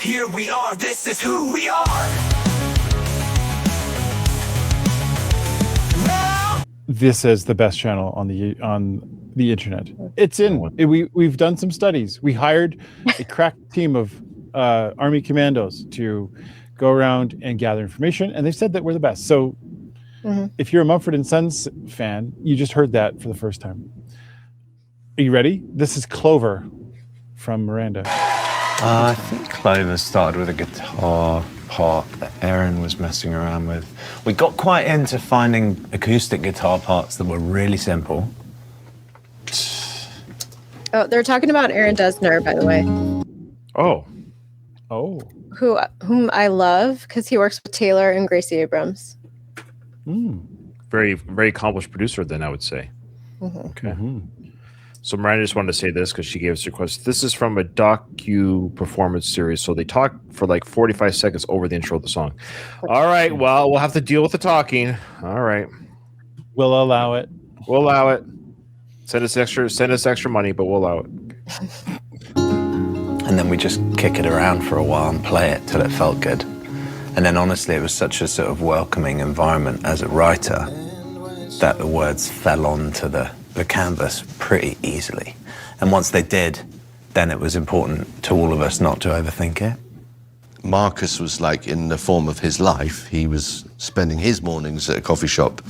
Here we are, this is who we are. This is the best channel on the internet. It's we've done some studies. We hired a crack team of Army commandos to go around and gather information, and they said that we're the best. So if you're a Mumford Sons fan, you just heard that for the first time. Are you ready? This is Clover from Miranda. I think Clover started with a guitar part that Aaron was messing around with. We got quite into finding acoustic guitar parts that were really simple. Oh, they're talking about Aaron Dessner, by the way. Oh. Whom I love because he works with Taylor and Gracie Abrams. Very, very accomplished producer, then I would say. Okay. So Miranda just wanted to say this because she gave us a request. This is from a docu-performance series, so they talk for like 45 seconds over the intro of the song. All right, well, we'll have to deal with the talking. All right. We'll allow it. We'll allow it. Send us extra money, but we'll allow it. And then we just kick it around for a while and play it till it felt good. And then honestly, it was such a sort of welcoming environment as a writer that the words fell onto the canvas pretty easily. And once they did, then it was important to all of us not to overthink it. Marcus was like in the form of his life. He was spending his mornings at a coffee shop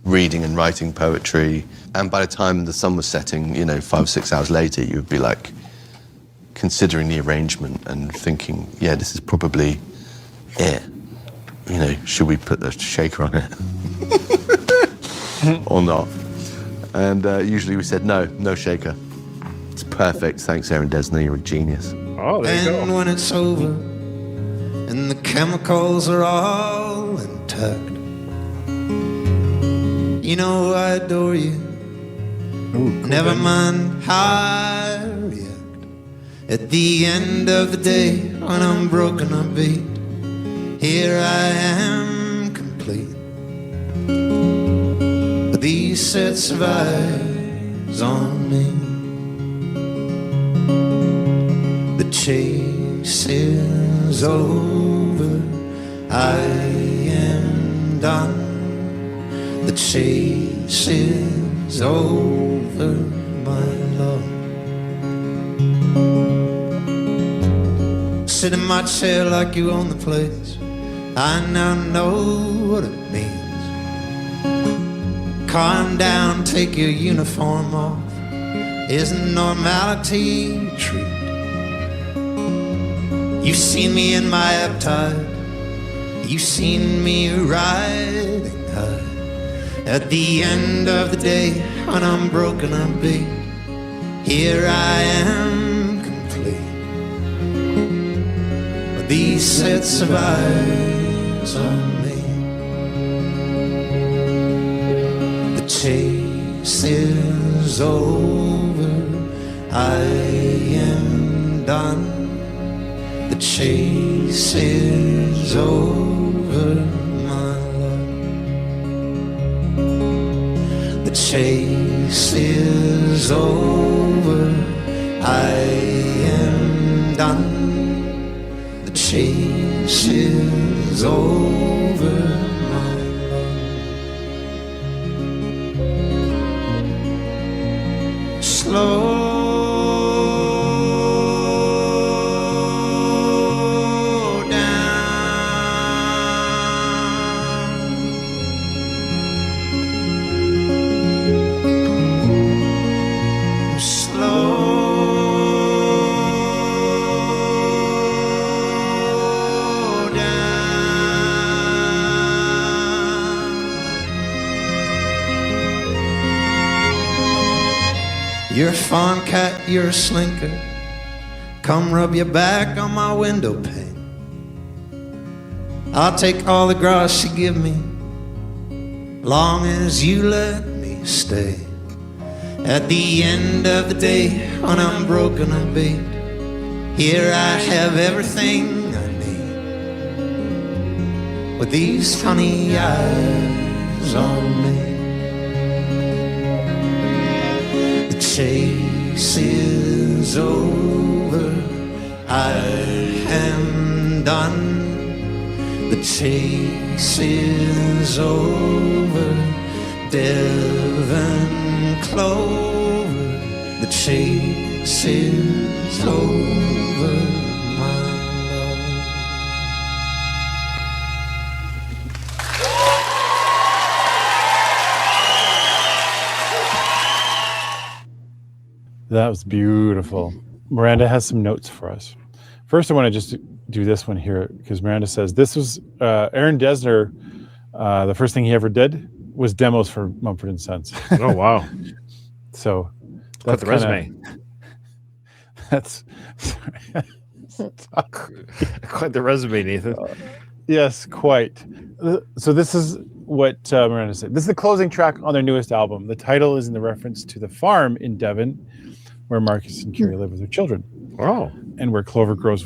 reading and writing poetry. And by the time the sun was setting, 5 or 6 hours later, you would be like considering the arrangement and thinking, yeah, this is probably it. Should we put the shaker on it or not? And usually we said, no shaker. It's perfect. Thanks, Aaron Dessner. You're a genius. Oh, there you go. And when it's over and the chemicals are all intact, I adore you. Never mind how I react. At the end of the day, when I'm broken, I'm beat. Here I am, complete. These sets of eyes on me. The chase is over. I am done. The chase is over, my love. Sit in my chair like you own the place. I now know what it means. Calm down, take your uniform off. Isn't normality a treat? You've seen me in my uptight. You've seen me riding high. At the end of the day, when I'm broken, I'm beat. Here I am, complete. With these sets of eyes on me. The chase is over. I am done. The chase is over, my love. The chase is over. I am done. The chase is over, my love. Slow You're a farm cat, you're a slinker. Come rub your back on my window pane. I'll take all the grass you give me, long as you let me stay. At the end of the day, when I'm broken and beat, here I have everything I need. With these funny eyes on me. The chase is over. I am done. The chase is over. Devon, Clover. The chase is over, my love. That was beautiful. Miranda has some notes for us. First, I want to just do this one here because Miranda says this was Aaron Dessner. The first thing he ever did was demos for Mumford Sons. Oh wow! So Cut the resume. That's Quite the resume, Nathan. yes, quite. So this is what Miranda said. This is the closing track on their newest album. The title is in the reference to the farm in Devon, where Marcus and Carrie live with their children. Oh, and where clover grows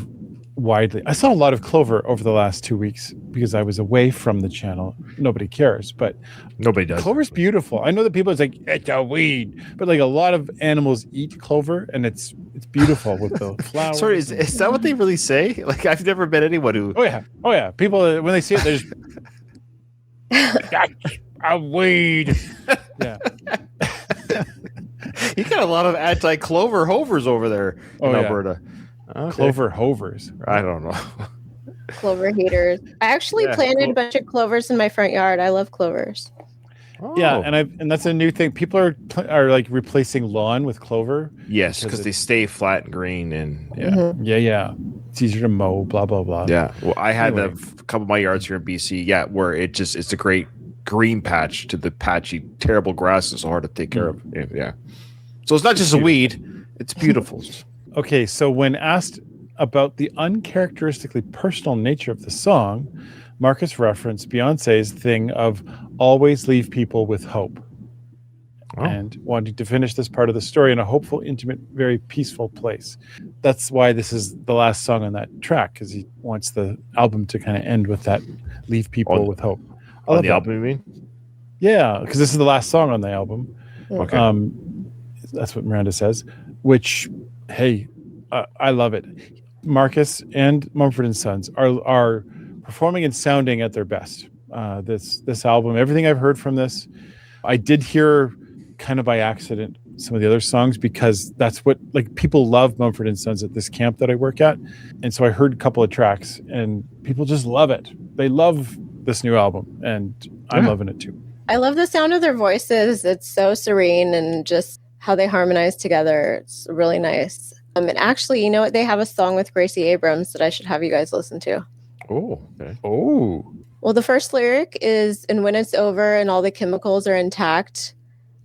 widely. I saw a lot of clover over the last 2 weeks because I was away from the channel. Nobody cares, but nobody does. Clover's beautiful. I know that people are like, it's a weed, but like a lot of animals eat clover, and it's beautiful with the flowers. Sorry, is that what they really say? Like, I've never met anyone who. Oh yeah. People when they see it, they're just a weed. Yeah. You got a lot of anti-clover hovers over there in Alberta. Okay. Clover hovers. I don't know. Clover haters. I actually planted a bunch of clovers in my front yard. I love clovers. Oh. Yeah, and that's a new thing. People are like replacing lawn with clover. Yes, because they stay flat and green, and yeah. It's easier to mow. Blah blah blah. Yeah. Well, I had a couple of my yards here in BC. Yeah, where it's a great green patch to the patchy, terrible grass that's so hard to take care of. Yeah. So it's not just a weed; it's beautiful. Okay, so when asked about the uncharacteristically personal nature of the song, Marcus referenced Beyonce's thing of always leave people with hope. And wanting to finish this part of the story in a hopeful, intimate, very peaceful place. That's why this is the last song on that track, because he wants the album to kind of end with that leave people with hope. On the album, you mean? Yeah, because this is the last song on the album. Okay. That's what Miranda says, which, hey, I love it. Marcus and Mumford and Sons are performing and sounding at their best. This album, everything I've heard from this, I did hear kind of by accident some of the other songs because that's what, like, people love Mumford and Sons at this camp that I work at. And so I heard a couple of tracks and people just love it. They love this new album and I'm loving it too. I love the sound of their voices. It's so serene and just how they harmonize together. It's really nice. And actually, you know what? They have a song with Gracie Abrams that I should have you guys listen to. Oh, okay. Oh. Well, the first lyric is, and when it's over and all the chemicals are intact,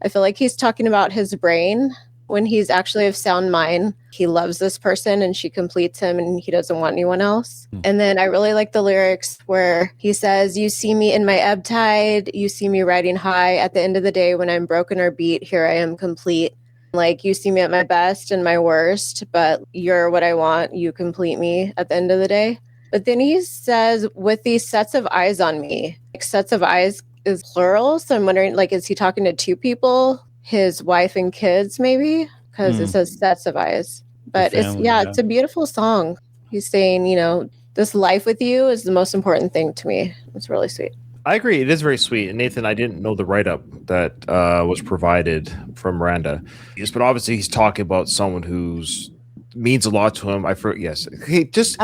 I feel like he's talking about his brain when he's actually of sound mind. He loves this person and she completes him and he doesn't want anyone else. And then I really like the lyrics where he says, you see me in my ebb tide, you see me riding high. At the end of the day, when I'm broken or beat, here I am complete. Like, you see me at my best and my worst, but you're what I want. You complete me at the end of the day. But then he says, with these sets of eyes on me, like, sets of eyes is plural. So I'm wondering, like, is he talking to two people, his wife and kids, maybe? Because it says sets of eyes. But it's a beautiful song. He's saying, you know, this life with you is the most important thing to me. It's really sweet. I agree. It is very sweet. And Nathan, I didn't know the write-up that was provided from Miranda. Yes, but obviously he's talking about someone who's means a lot to him. Yes. Hey, just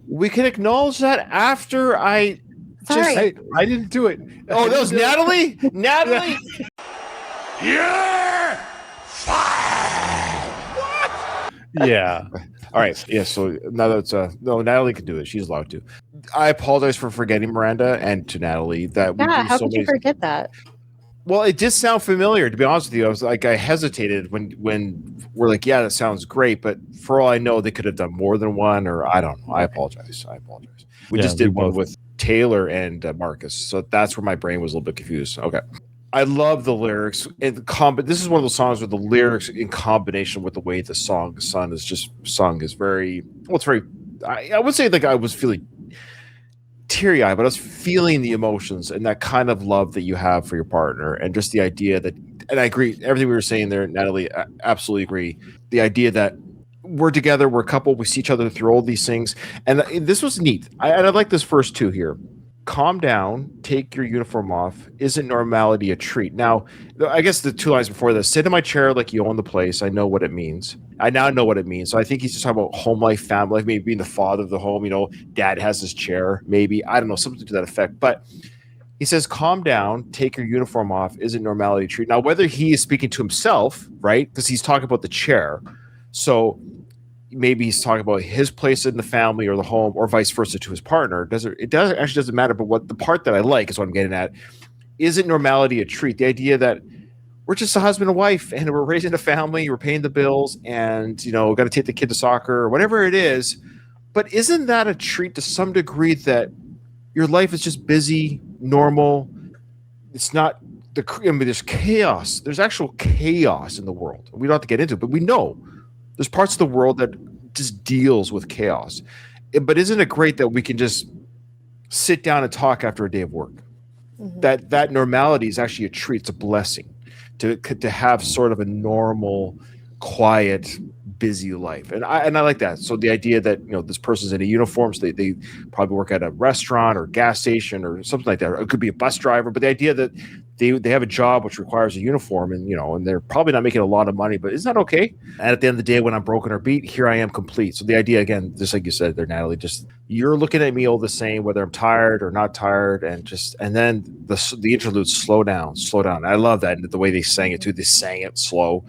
we can acknowledge that after I didn't do it. Oh, that was Natalie? Natalie? Yeah! Yeah. All right. Yeah. So now that's no, Natalie can do it. She's allowed to. I apologize for forgetting Miranda and to Natalie that we do how so could you forget that? Well, it did sound familiar, to be honest with you. I hesitated when we're like, yeah, that sounds great, but for all I know, they could have done more than one, or I don't know. I apologize. We just did one with Taylor and Marcus, so that's where my brain was a little bit confused. Okay. I love the lyrics. This is one of those songs where the lyrics in combination with the way the song "Sun" is just sung is very. Well, it's very. I would say like I was feeling teary-eyed, but I was feeling the emotions and that kind of love that you have for your partner, and just the idea that. And I agree, everything we were saying there, Natalie. I absolutely agree. The idea that we're together, we're a couple, we see each other through all these things. And this was neat. And I like this verse 2 here. Calm down, take your uniform off. Isn't normality a treat? Now, I guess the 2 lines before this, sit in my chair like you own the place. I know what it means. I now know what it means. So I think he's just talking about home life, family life, maybe being the father of the home. You know, dad has his chair, maybe. I don't know, something to that effect. But he says, calm down, take your uniform off. Isn't normality a treat? Now, whether he is speaking to himself, right? Because he's talking about the chair. So maybe he's talking about his place in the family or the home, or vice versa to his partner. It doesn't matter. But what the part that I like is what I'm getting at. Isn't normality a treat? The idea that we're just a husband and wife, and we're raising a family, we're paying the bills, and got to take the kid to soccer or whatever it is. But isn't that a treat to some degree, that your life is just busy, normal? It's not there's chaos. There's actual chaos in the world. We don't have to get into it, but we know there's parts of the world that just deals with chaos. But isn't it great that we can just sit down and talk after a day of work? Mm-hmm. That normality is actually a treat. It's a blessing to have sort of a normal, quiet, busy life. And I like that. So the idea that, this person's in a uniform, so they probably work at a restaurant or gas station or something like that. Or it could be a bus driver, but the idea that they have a job which requires a uniform, and they're probably not making a lot of money, but isn't that okay? And at the end of the day, when I'm broken or beat, here I am complete. So the idea, again, just like you said there, Natalie, just you're looking at me all the same, whether I'm tired or not tired, and then the interlude, slow down. I love that, and the way they sang it too. They sang it slow.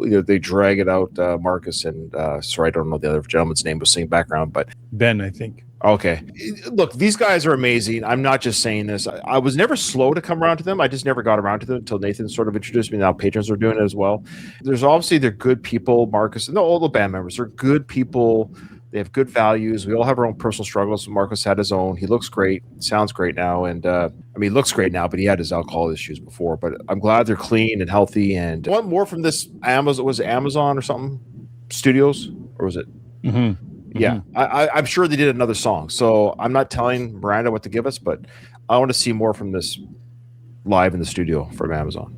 They drag it out. Marcus and sorry, I don't know the other gentleman's name was singing background, but Ben, I think. Okay. Look, these guys are amazing. I'm not just saying this. I was never slow to come around to them. I just never got around to them until Nathan sort of introduced me. Now patrons are doing it as well. They're good people. Marcus and all the band members, they're good people. They have good values. We all have our own personal struggles. Marcus had his own. He looks great. Sounds great now. And he looks great now, but he had his alcohol issues before. But I'm glad they're clean and healthy. And I want more from this Amazon. Was it Amazon or something? Studios? Or was it? Mm-hmm. Yeah, I'm sure they did another song. So I'm not telling Miranda what to give us, but I want to see more from this live in the studio from Amazon.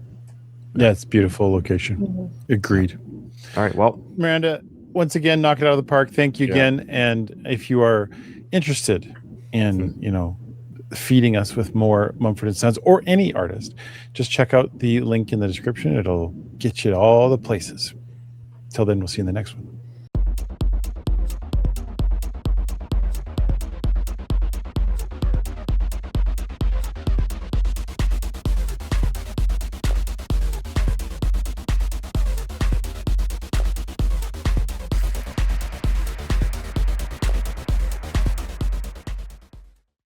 Yeah, it's a beautiful location. Mm-hmm. Agreed. All right, well, Miranda, once again, knock it out of the park. Thank you again. And if you are interested in, feeding us with more Mumford & Sons or any artist, just check out the link in the description. It'll get you to all the places. Till then, we'll see you in the next one.